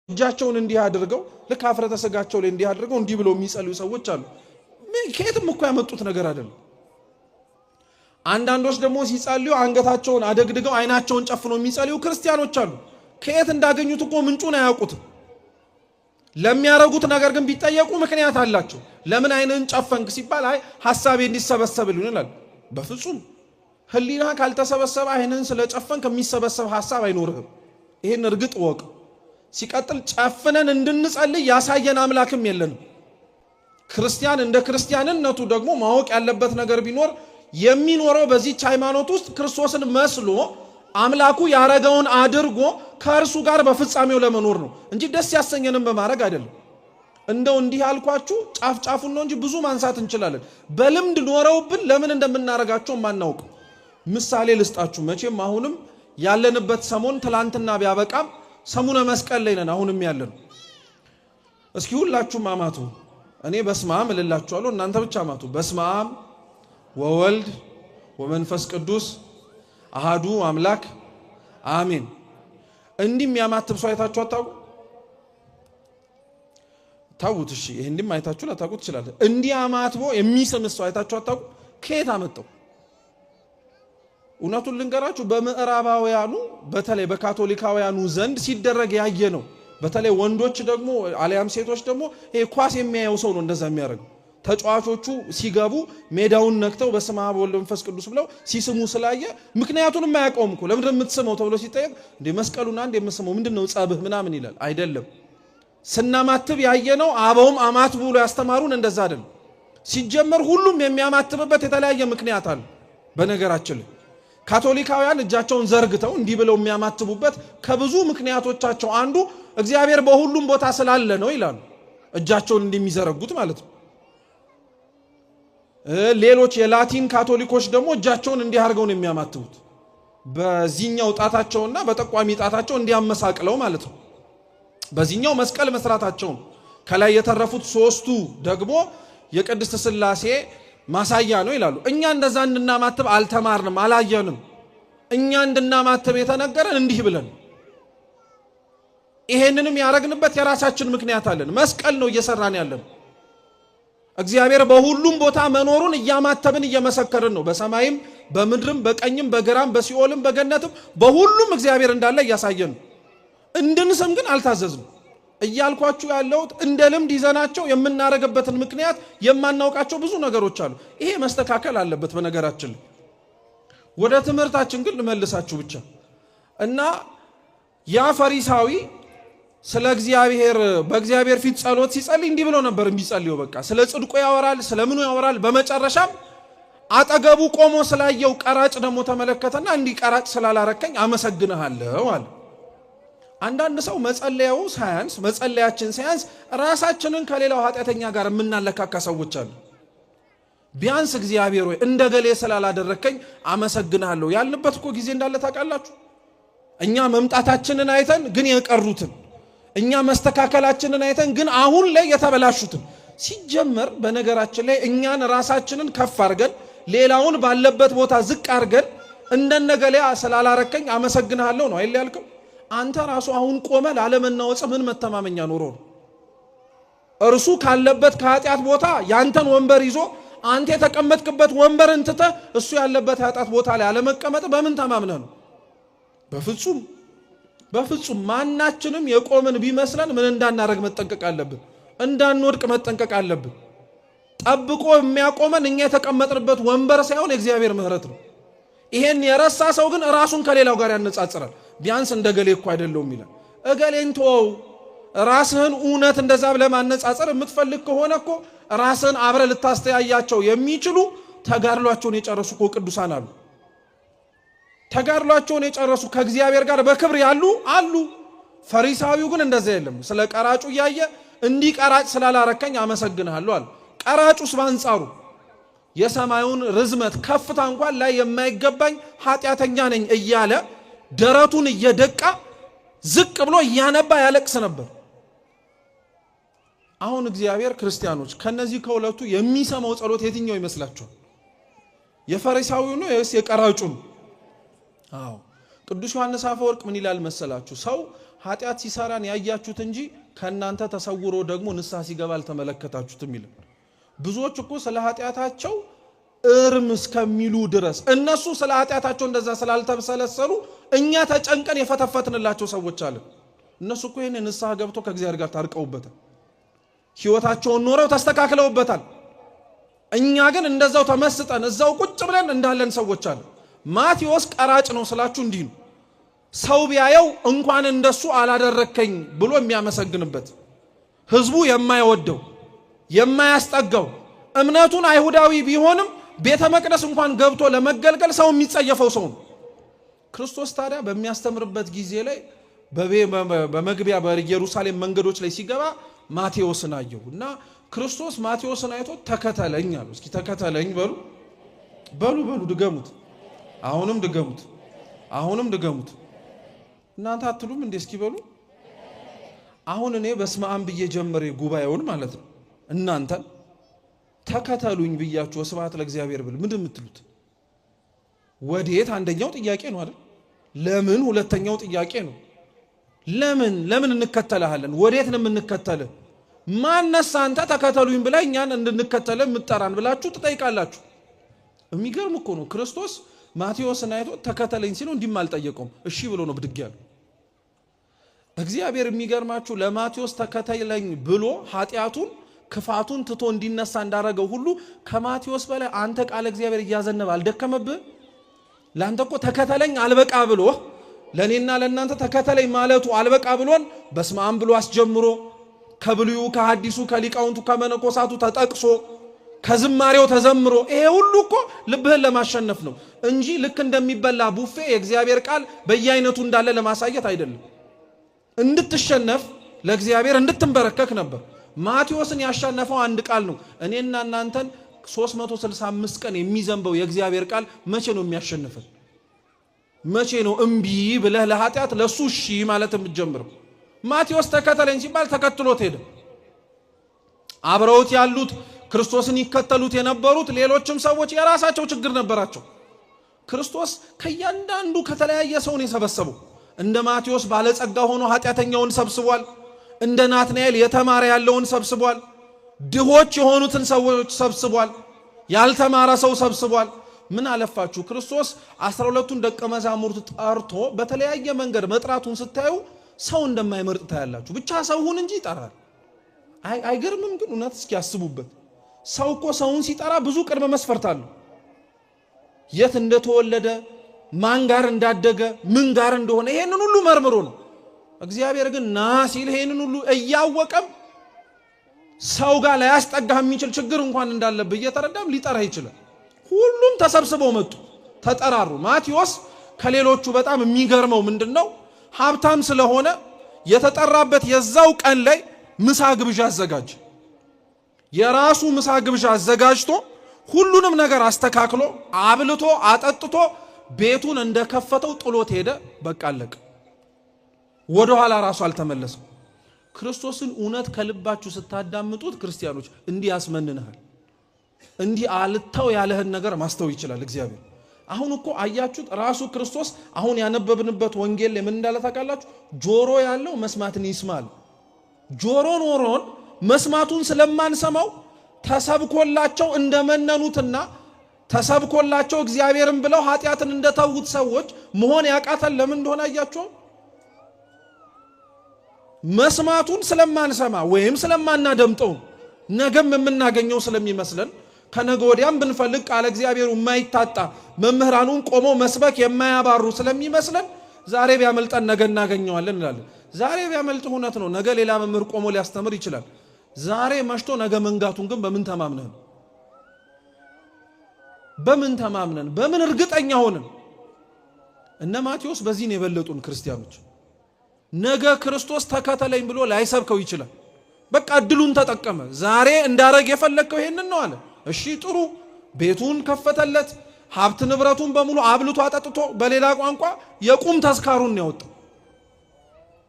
እጃቸውን እንዲህ አድርገው ልክ አፍረተ ስጋቸው ላይ እንዲህ አድርገው እንዲህ ብለው የሚጸልዩ ሰዎች አሉ። ከየትም እኮ ያመጡት ነገር አይደለም። አንዳንዶች ደግሞ ሲጸልዩ አንገታቸውን አደግድገው አይናቸውን ጨፍነው የሚጸልዩ ክርስቲያኖች አሉ። ከየት እንዳገኙት እኮ ምንጩን አያውቁትም። ለሚያረጉት ነገር ግን ቢጠየቁ ምክንያት አላቸው። ለምን አይንን ጨፈንክ ሲባል አይ ሐሳቤ እንዲሰበሰብልኝ ይላል። በፍጹም ህሊና ካልተሰበሰበ አይንን ስለጨፈንክ የሚሰበሰብ ሐሳብ አይኖርህም። ይሄን እርግጥ ወቅ። ሲቀጥል ጨፍነን እንድንጸልይ ያሳየን አምላክም የለንም። ክርስቲያን እንደ ክርስቲያንነቱ ደግሞ ማወቅ ያለበት ነገር ቢኖር የሚኖረው በዚህች ሃይማኖት ውስጥ ክርስቶስን መስሎ አምላኩ ያረጋውን አድርጎ ከእርሱ ጋር በፍጻሜው ለመኖር ነው እንጂ ደስ ያሰኘንም በማድረግ አይደለም። እንደው እንዲህ ያልኳችሁ ጫፍ ጫፉን ነው እንጂ ብዙ ማንሳት እንችላለን። በልምድ ኖረውብን ለምን እንደምናረጋቸው ማናውቅ። ምሳሌ ልስጣችሁ። መቼም አሁንም ያለንበት ሰሞን ትላንትና ቢያበቃም ሰሙነ መስቀል ላይ ነን አሁንም ያለን። እስኪ ሁላችሁም አማቱ። እኔ በስመ አብ እልላችኋለሁ፣ እናንተ ብቻ አማቱ። በስመ አብ ወወልድ ወመንፈስ ቅዱስ አሃዱ አምላክ አሜን። እንዲህ የሚያማትብ ሰው አይታችሁ አታውቁ? ታውት እሺ፣ ይሄ እንዲህ አይታችሁ ላታውቁ ትችላላችሁ። እንዲህ አማትቦ የሚስም ሰው አይታችሁ አታውቁ? ከየት አመጣው? እውነቱን ልንገራችሁ፣ በምዕራባውያኑ በተለይ በካቶሊካውያኑ ዘንድ ሲደረግ ያየ ነው። በተለይ ወንዶች ደግሞ አሊያም ሴቶች ደግሞ ይሄ ኳስ የሚያየው ሰው ነው እንደዛ የሚያደርገው። ተጫዋቾቹ ሲገቡ ሜዳውን ነክተው በስመ አብ ወወልድ ወመንፈስ ቅዱስ ብለው ሲስሙ ስላየ ምክንያቱንም አያውቀውም እኮ። ለምን እንደምትስመው ተብሎ ሲጠየቅ እንደ መስቀሉና እንደ የምስመው ምንድነው ጸብህ ምናምን ይላል። አይደለም ስናማትብ ያየነው አበውም አማትቡ ብሎ ያስተማሩን እንደዛ አይደለም። ሲጀመር ሁሉም የሚያማትብበት የተለያየ ምክንያት አለ። በነገራችን ላይ ካቶሊካውያን እጃቸውን ዘርግተው እንዲህ ብለው የሚያማትቡበት ከብዙ ምክንያቶቻቸው አንዱ እግዚአብሔር በሁሉም ቦታ ስላለ ነው ይላሉ። እጃቸውን እንደሚዘረጉት ማለት ነው። ሌሎች የላቲን ካቶሊኮች ደግሞ እጃቸውን እንዲህ አድርገው ነው የሚያማትቡት። በዚህኛው ጣታቸውና በጠቋሚ ጣታቸው እንዲያመሳቅለው ማለት ነው። በዚህኛው መስቀል መስራታቸው። ከላይ የተረፉት ሶስቱ ደግሞ የቅድስት ሥላሴ ማሳያ ነው ይላሉ። እኛ እንደዛ እንድናማትብ አልተማርንም፣ አላየንም። እኛ እንድናማትብ የተነገረን እንዲህ ብለን ይሄንንም ያረግንበት የራሳችን ምክንያት አለን። መስቀል ነው እየሰራን ያለን። እግዚአብሔር በሁሉም ቦታ መኖሩን እያማተብን እየመሰከርን ነው። በሰማይም በምድርም በቀኝም በግራም በሲኦልም በገነትም በሁሉም እግዚአብሔር እንዳለ እያሳየን ነው። እንድንስም ግን አልታዘዝንም። እያልኳችሁ ያለሁት እንደ ልምድ ይዘናቸው የምናረግበትን ምክንያት የማናውቃቸው ብዙ ነገሮች አሉ። ይሄ መስተካከል አለበት። በነገራችን ወደ ትምህርታችን ግን ልመልሳችሁ ብቻ እና ያ ፈሪሳዊ ስለ እግዚአብሔር በእግዚአብሔር ፊት ጸሎት ሲጸልይ እንዲህ ብሎ ነበር የሚጸልየው። በቃ ስለ ጽድቁ ያወራል፣ ስለምኑ ያወራል። በመጨረሻም አጠገቡ ቆሞ ስላየው ቀራጭ ደግሞ ተመለከተና እንዲህ ቀራጭ ስላላረከኝ አመሰግንሃለሁ አለ። አንዳንድ ሰው መጸለያው ሳያንስ መጸለያችን ሳያንስ ራሳችንን ከሌላው ኃጢአተኛ ጋር የምናለካካ ሰዎች አሉ። ቢያንስ እግዚአብሔር ሆይ እንደገሌ ስላላደረከኝ አመሰግንሃለሁ ያልንበት እኮ ጊዜ እንዳለ ታውቃላችሁ። እኛ መምጣታችንን አይተን ግን የቀሩትን፣ እኛ መስተካከላችንን አይተን ግን አሁን ላይ የተበላሹትን። ሲጀመር በነገራችን ላይ እኛን ራሳችንን ከፍ አድርገን ሌላውን ባለበት ቦታ ዝቅ አድርገን እንደነገሌ ስላላረከኝ አመሰግንሃለሁ ነው አይደል ያልከው? አንተ ራሱ አሁን ቆመ ላለመናወጽ ምን መተማመኛ ኖሮ ነው? እርሱ ካለበት ከኃጢአት ቦታ ያንተን ወንበር ይዞ አንተ የተቀመጥክበት ወንበርን ትተህ እሱ ያለበት ኃጢአት ቦታ ላይ አለመቀመጥ በምን ተማምነህ ነው? በፍጹም በፍጹም። ማናችንም የቆምን ቢመስለን ምን እንዳናረግ መጠንቀቅ አለብን። እንዳንወድቅ መጠንቀቅ አለብን። ጠብቆ የሚያቆመን እኛ የተቀመጥንበት ወንበር ሳይሆን የእግዚአብሔር ምሕረት ነው። ይሄን የረሳ ሰው ግን ራሱን ከሌላው ጋር ያነጻጽራል። ቢያንስ እንደገሌ እኮ አይደለውም ይላል። እገሌን ተወው። ራስህን እውነት እንደዛ ብለህ ማነጻጸር የምትፈልግ ከሆነ እኮ ራስህን አብረ ልታስተያያቸው የሚችሉ ተጋድሏቸውን የጨረሱ እኮ ቅዱሳን አሉ። ተጋድሏቸውን የጨረሱ ከእግዚአብሔር ጋር በክብር ያሉ አሉ። ፈሪሳዊው ግን እንደዛ የለም። ስለ ቀራጩ እያየ እንዲህ ቀራጭ ስላላረከኝ አመሰግንሃለሁ አለ። ቀራጩስ በአንጻሩ የሰማዩን ርዝመት ከፍታ እንኳን ላይ የማይገባኝ ኃጢአተኛ ነኝ እያለ ደረቱን እየደቃ ዝቅ ብሎ እያነባ ያለቅስ ነበር። አሁን እግዚአብሔር ክርስቲያኖች ከነዚህ ከሁለቱ የሚሰማው ጸሎት የትኛው ይመስላችኋል? የፈሪሳዊው ነው ወይስ የቀራጩ ነው? አዎ ቅዱስ ዮሐንስ አፈወርቅ ምን ይላል መሰላችሁ? ሰው ኃጢአት ሲሰራን ያያችሁት እንጂ ከናንተ ተሰውሮ ደግሞ ንስሐ ሲገባ አልተመለከታችሁትም ይላል። ብዙዎች እኮ ስለ ኃጢአታቸው እርም እስከሚሉ ድረስ እነሱ ስለ ኃጢአታቸው እንደዛ ስላልተሰለሰሉ እኛ ተጨንቀን የፈተፈትንላቸው ሰዎች አሉ። እነሱ እኮ ይሄን ንስሐ ገብቶ ከእግዚአብሔር ጋር ታርቀውበታል፣ ሕይወታቸውን ኖረው ተስተካክለውበታል። እኛ ግን እንደዛው ተመስጠን እዛው ቁጭ ብለን እንዳለን ሰዎች አሉ። ማቴዎስ ቀራጭ ነው ስላችሁ እንዲህ ነው። ሰው ቢያየው እንኳን እንደሱ አላደረከኝ ብሎ የሚያመሰግንበት፣ ህዝቡ የማይወደው የማያስጠጋው፣ እምነቱን አይሁዳዊ ቢሆንም ቤተ መቅደስ እንኳን ገብቶ ለመገልገል ሰው የሚጸየፈው ሰው ነው። ክርስቶስ ታዲያ በሚያስተምርበት ጊዜ ላይ በመግቢያ በኢየሩሳሌም መንገዶች ላይ ሲገባ ማቴዎስን አየው እና ክርስቶስ ማቴዎስን አይቶ ተከተለኝ አለው። እስኪ ተከተለኝ በሉ በሉ በሉ ድገሙት። አሁንም ድገሙት፣ አሁንም ድገሙት። እናንተ አትሉም እንዴ? እስኪ በሉ። አሁን እኔ በስመ አብ ብዬ ጀመረ ጉባኤውን ማለት ነው። እናንተ ተከተሉኝ ብያችሁ ስብሐት ለእግዚአብሔር ብል ምንድን የምትሉት? ወዴት? አንደኛው ጥያቄ ነው አይደል? ለምን? ሁለተኛው ጥያቄ ነው። ለምን እንከተልሃለን? ወዴት ነው የምንከተልህ? ማነሳ አንተ ተከተሉኝ ብለህ እኛን እንድንከተልህ የምትጠራን ብላችሁ ትጠይቃላችሁ። የሚገርም እኮ ነው። ክርስቶስ ማቴዎስን አይቶ ተከተለኝ ሲለው እንዲህም አልጠየቀውም፣ እሺ ብሎ ነው ብድግ ያለው። እግዚአብሔር የሚገርማችሁ ለማቴዎስ ተከተለኝ ብሎ ኃጢአቱን ክፋቱን ትቶ እንዲነሳ እንዳረገው ሁሉ ከማቴዎስ በላይ አንተ ቃለ እግዚአብሔር እያዘነበ አልደከመብህ? ለአንተ እኮ ተከተለኝ አልበቃ ብሎ ለእኔና ለእናንተ ተከተለኝ ማለቱ አልበቃ ብሎን በስመ አብ ብሎ አስጀምሮ ከብሉዩ ከሐዲሱ ከሊቃውንቱ ከመነኮሳቱ ተጠቅሶ ከዝማሬው ተዘምሮ ይሄ ሁሉ እኮ ልብህን ለማሸነፍ ነው እንጂ ልክ እንደሚበላ ቡፌ የእግዚአብሔር ቃል በየአይነቱ እንዳለ ለማሳየት አይደለም። እንድትሸነፍ ለእግዚአብሔር እንድትንበረከክ ነበር። ማቴዎስን ያሸነፈው አንድ ቃል ነው። እኔና እናንተን 365 ቀን የሚዘንበው የእግዚአብሔር ቃል መቼ ነው የሚያሸንፈን? መቼ ነው እምቢ ብለህ ለኃጢአት ለሱ እሺ ማለት የምትጀምረው? ማቴዎስ ተከተለኝ ሲባል ተከትሎት ሄደ። አብረውት ያሉት ክርስቶስን ይከተሉት የነበሩት ሌሎችም ሰዎች የራሳቸው ችግር ነበራቸው። ክርስቶስ ከእያንዳንዱ ከተለያየ ሰውን የሰበሰበው እንደ ማቴዎስ ባለጸጋ ሆኖ ኃጢአተኛውን ሰብስቧል። እንደ ናትናኤል የተማረ ያለውን ሰብስቧል። ድሆች የሆኑትን ሰዎች ሰብስቧል። ያልተማረ ሰው ሰብስቧል። ምን አለፋችሁ ክርስቶስ 12ቱን ደቀ መዛሙርት ጠርቶ በተለያየ መንገድ መጥራቱን ስታዩ ሰው እንደማይመርጥ ታያላችሁ። ብቻ ሰው ሁን እንጂ ይጠራል። አይገርምም? ግን እውነት እስኪ ያስቡበት። ሰው እኮ ሰውን ሲጠራ ብዙ ቅድመ መስፈርት አለው። የት እንደተወለደ፣ ማን ጋር እንዳደገ፣ ምን ጋር እንደሆነ ይሄንን ሁሉ መርምሮ ነው። እግዚአብሔር ግን ና ሲል ይሄንን ሁሉ እያወቀም ሰው ጋር ላያስጠጋህ የሚችል ችግር እንኳን እንዳለብህ እየተረዳም ሊጠራ ይችላል። ሁሉም ተሰብስበው መጡ፣ ተጠራሩ። ማቴዎስ ከሌሎቹ በጣም የሚገርመው ምንድነው? ሀብታም ስለሆነ የተጠራበት የዛው ቀን ላይ ምሳ ግብዣ አዘጋጀ። የራሱ ምሳ ግብዣ አዘጋጅቶ ሁሉንም ነገር አስተካክሎ አብልቶ አጠጥቶ ቤቱን እንደከፈተው ጥሎት ሄደ። በቃ አለቀ። ወደ ኋላ ራሱ አልተመለሰም። ክርስቶስን እውነት ከልባችሁ ስታዳምጡት ክርስቲያኖች እንዲህ ያስመንናል። እንዲህ አልተው ያለህን ነገር ማስተው ይችላል እግዚአብሔር። አሁን እኮ አያችሁት ራሱ ክርስቶስ አሁን ያነበብንበት ወንጌል ላይ ምን እንዳለ ታውቃላችሁ? ጆሮ ያለው መስማትን ይስማል። ጆሮ ኖሮን መስማቱን ስለማንሰማው ተሰብኮላቸው እንደመነኑትና ተሰብኮላቸው እግዚአብሔርን ብለው ኃጢአትን እንደተዉት ሰዎች መሆን ያቃተን ለምን እንደሆነ አያችሁ? መስማቱን ስለማንሰማ ወይም ስለማናደምጠው ነገም የምናገኘው ስለሚመስለን ከነገ ወዲያም ብንፈልግ ቃለ እግዚአብሔሩ የማይታጣ መምህራኑን ቆሞ መስበክ የማያባሩ ስለሚመስለን ዛሬ ቢያመልጠን ነገ እናገኘዋለን እንላለን። ዛሬ ቢያመልጥ እውነት ነው፣ ነገ ሌላ መምህር ቆሞ ሊያስተምር ይችላል። ዛሬ መሽቶ ነገ መንጋቱን ግን በምን ተማምነን? በምን ተማምነን? በምን እርግጠኛ ሆነን? እነ ማቴዎስ በዚህ ነው የበለጡን ክርስቲያኖች። ነገ ክርስቶስ ተከተለኝ ብሎ ላይሰብከው ይችላል። በቃ እድሉን ተጠቀመ። ዛሬ እንዳረግ የፈለከው ይሄንን ነው አለ። እሺ ጥሩ። ቤቱን ከፈተለት፣ ሀብት ንብረቱን በሙሉ አብልቶ አጠጥቶ፣ በሌላ ቋንቋ የቁም ተስካሩን ያወጣው።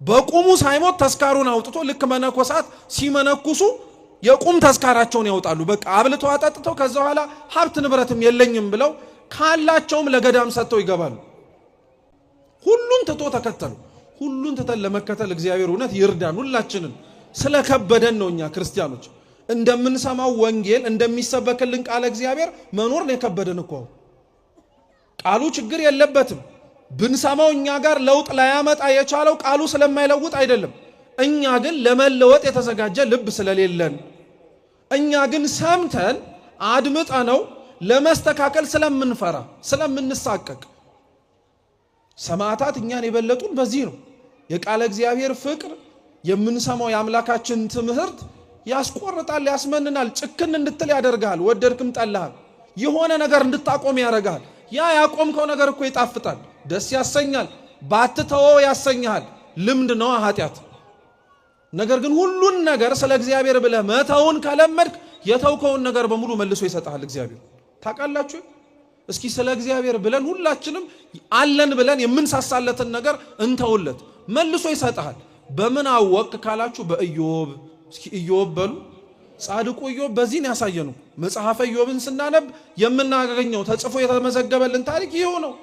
በቁሙ ሳይሞት ተስካሩን አውጥቶ ልክ መነኮሳት ሲመነኩሱ የቁም ተስካራቸውን ያወጣሉ። በቃ አብልቶ አጠጥተው ከዛ በኋላ ሀብት ንብረትም የለኝም ብለው ካላቸውም ለገዳም ሰጥተው ይገባሉ። ሁሉን ትቶ ተከተሉ። ሁሉን ትተን ለመከተል እግዚአብሔር እውነት ይርዳን ሁላችንን። ስለከበደን ነው እኛ ክርስቲያኖች እንደምንሰማው ወንጌል እንደሚሰበክልን ቃለ እግዚአብሔር መኖር ነው የከበደን እኮ። ቃሉ ችግር የለበትም። ብንሰማው እኛ ጋር ለውጥ ላያመጣ የቻለው ቃሉ ስለማይለውጥ አይደለም። እኛ ግን ለመለወጥ የተዘጋጀ ልብ ስለሌለን፣ እኛ ግን ሰምተን አድምጠነው ለመስተካከል ስለምንፈራ ስለምንሳቀቅ። ሰማዕታት እኛን የበለጡን በዚህ ነው። የቃለ እግዚአብሔር ፍቅር የምንሰማው የአምላካችን ትምህርት ያስቆርጣል፣ ያስመንናል፣ ጭክን እንድትል ያደርጋል። ወደድክም ጠላህም የሆነ ነገር እንድታቆም ያደርጋል። ያ ያቆምከው ነገር እኮ ይጣፍጣል፣ ደስ ያሰኛል፣ ባትተወው ያሰኛል። ልምድ ነው ኃጢአት። ነገር ግን ሁሉን ነገር ስለ እግዚአብሔር ብለህ መተውን ከለመድክ የተውከውን ነገር በሙሉ መልሶ ይሰጣል እግዚአብሔር። ታውቃላችሁ? እስኪ ስለ እግዚአብሔር ብለን ሁላችንም አለን ብለን የምንሳሳለትን ነገር እንተውለት፣ መልሶ ይሰጣል። በምን አወቅ ካላችሁ በኢዮብ። እስኪ ኢዮብ በሉ። ጻድቁ ኢዮብ በዚህ ነው ያሳየነው። መጽሐፈ ኢዮብን ስናነብ የምናገኘው ተጽፎ የተመዘገበልን ታሪክ ይሄው ነው።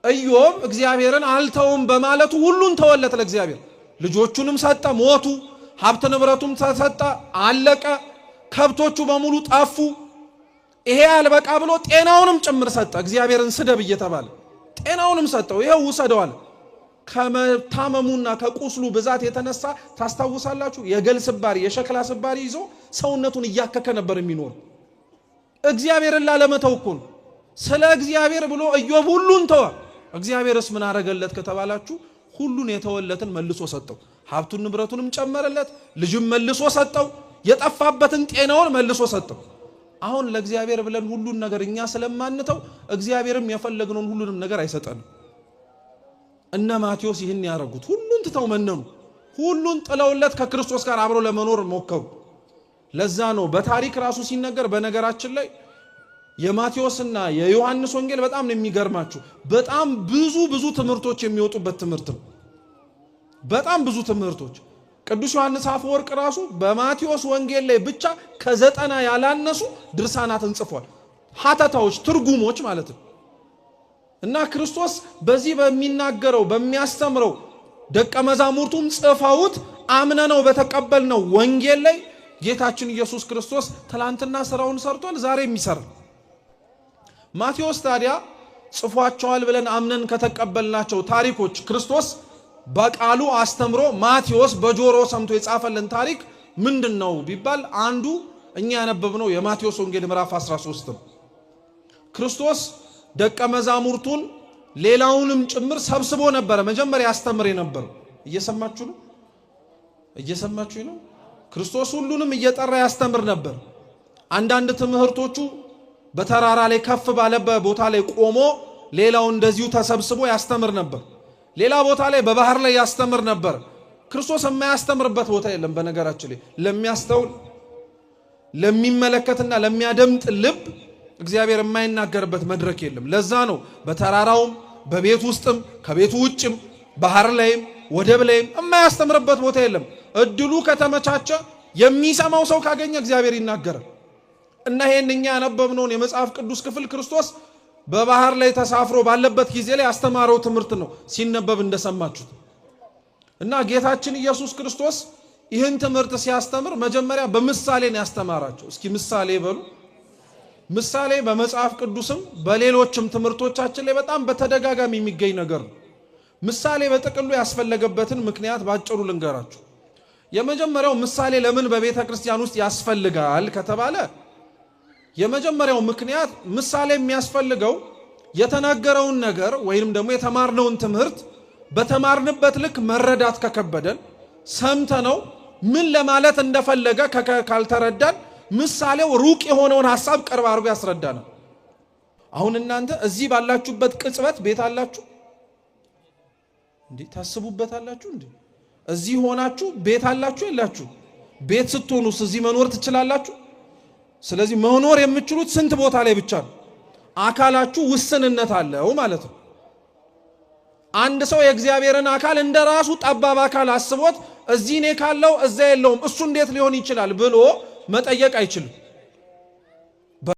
ኢዮብ እግዚአብሔርን አልተውም በማለቱ ሁሉን ተወለት ለእግዚአብሔር። ልጆቹንም ሰጠ፣ ሞቱ። ሀብት ንብረቱም ተሰጠ፣ አለቀ። ከብቶቹ በሙሉ ጠፉ። ይሄ አልበቃ ብሎ ጤናውንም ጭምር ሰጠ። እግዚአብሔርን ስደብ እየተባለ ጤናውንም ሰጠው። ይሄው ውሰደዋል። ከመታመሙና ከቁስሉ ብዛት የተነሳ ታስታውሳላችሁ፣ የገል ስባሪ የሸክላ ስባሪ ይዞ ሰውነቱን እያከከ ነበር የሚኖር። እግዚአብሔርን ላለመተው እኮ ነው። ስለ እግዚአብሔር ብሎ ኢዮብ ሁሉን ተወ። እግዚአብሔርስ ምን አረገለት ከተባላችሁ ሁሉን የተወለትን መልሶ ሰጠው። ሀብቱን ንብረቱንም ጨመረለት፣ ልጅም መልሶ ሰጠው፣ የጠፋበትን ጤናውን መልሶ ሰጠው። አሁን ለእግዚአብሔር ብለን ሁሉን ነገር እኛ ስለማንተው እግዚአብሔርም የፈለግነውን ሁሉንም ነገር አይሰጠንም። እነ ማቴዎስ ይህን ያረጉት ሁሉን ትተው መነኑ። ሁሉን ጥለውለት ከክርስቶስ ጋር አብረው ለመኖር ሞከሩ። ለዛ ነው በታሪክ ራሱ ሲነገር፣ በነገራችን ላይ የማቴዎስና የዮሐንስ ወንጌል በጣም ነው የሚገርማችሁ። በጣም ብዙ ትምህርቶች የሚወጡበት ትምህርት ነው። በጣም ብዙ ትምህርቶች። ቅዱስ ዮሐንስ አፈወርቅ ራሱ በማቴዎስ ወንጌል ላይ ብቻ ከ90 ያላነሱ ድርሳናትን ጽፏል። ሐተታዎች፣ ትርጉሞች ማለት ነው። እና ክርስቶስ በዚህ በሚናገረው በሚያስተምረው ደቀ መዛሙርቱም ጽፈውት አምነነው በተቀበልነው ወንጌል ላይ ጌታችን ኢየሱስ ክርስቶስ ትላንትና ስራውን ሰርቷል፣ ዛሬም ይሰራል። ማቴዎስ ታዲያ ጽፏቸዋል ብለን አምነን ከተቀበልናቸው ታሪኮች ክርስቶስ በቃሉ አስተምሮ ማቴዎስ በጆሮ ሰምቶ የጻፈልን ታሪክ ምንድነው ቢባል አንዱ እኛ ያነበብነው የማቴዎስ ወንጌል ምዕራፍ 13 ነው። ክርስቶስ ደቀ መዛሙርቱን ሌላውንም ጭምር ሰብስቦ ነበረ መጀመሪያ ያስተምር የነበረው። እየሰማችሁ ነው? እየሰማችሁ ነው? ክርስቶስ ሁሉንም እየጠራ ያስተምር ነበር። አንዳንድ ትምህርቶቹ በተራራ ላይ ከፍ ባለበት ቦታ ላይ ቆሞ ሌላው እንደዚሁ ተሰብስቦ ያስተምር ነበር። ሌላ ቦታ ላይ በባህር ላይ ያስተምር ነበር። ክርስቶስ የማያስተምርበት ቦታ የለም። በነገራችን ላይ ለሚያስተውል ለሚመለከትና ለሚያደምጥ ልብ እግዚአብሔር የማይናገርበት መድረክ የለም። ለዛ ነው በተራራውም በቤት ውስጥም ከቤቱ ውጭም ባህር ላይም ወደብ ላይም የማያስተምርበት ቦታ የለም። እድሉ ከተመቻቸ የሚሰማው ሰው ካገኘ እግዚአብሔር ይናገራል። እና ይሄን እኛ ያነበብነውን የመጽሐፍ ቅዱስ ክፍል ክርስቶስ በባህር ላይ ተሳፍሮ ባለበት ጊዜ ላይ ያስተማረው ትምህርት ነው ሲነበብ እንደሰማችሁት። እና ጌታችን ኢየሱስ ክርስቶስ ይህን ትምህርት ሲያስተምር መጀመሪያ በምሳሌ ነው ያስተማራቸው። እስኪ ምሳሌ በሉ። ምሳሌ በመጽሐፍ ቅዱስም በሌሎችም ትምህርቶቻችን ላይ በጣም በተደጋጋሚ የሚገኝ ነገር ነው። ምሳሌ በጥቅሉ ያስፈለገበትን ምክንያት ባጭሩ ልንገራችሁ። የመጀመሪያው ምሳሌ ለምን በቤተ ክርስቲያን ውስጥ ያስፈልጋል ከተባለ የመጀመሪያው ምክንያት ምሳሌ የሚያስፈልገው የተናገረውን ነገር ወይንም ደግሞ የተማርነውን ትምህርት በተማርንበት ልክ መረዳት ከከበደን ሰምተነው ምን ለማለት እንደፈለገ ካልተረዳን ምሳሌው ሩቅ የሆነውን ሐሳብ ቅርብ አድርጎ ያስረዳናል። አሁን እናንተ እዚህ ባላችሁበት ቅጽበት ቤት አላችሁ እንዴ? ታስቡበታላችሁ እንዴ? እዚህ ሆናችሁ ቤት አላችሁ የላችሁ? ቤት ስትሆኑስ እዚህ መኖር ትችላላችሁ? ስለዚህ መኖር የምትችሉት ስንት ቦታ ላይ ብቻ ነው። አካላችሁ ውስንነት አለው ማለት ነው። አንድ ሰው የእግዚአብሔርን አካል እንደራሱ ጠባብ አካል አስቦት እዚህ እኔ ካለው እዛ የለውም እሱ እንዴት ሊሆን ይችላል ብሎ መጠየቅ አይችልም።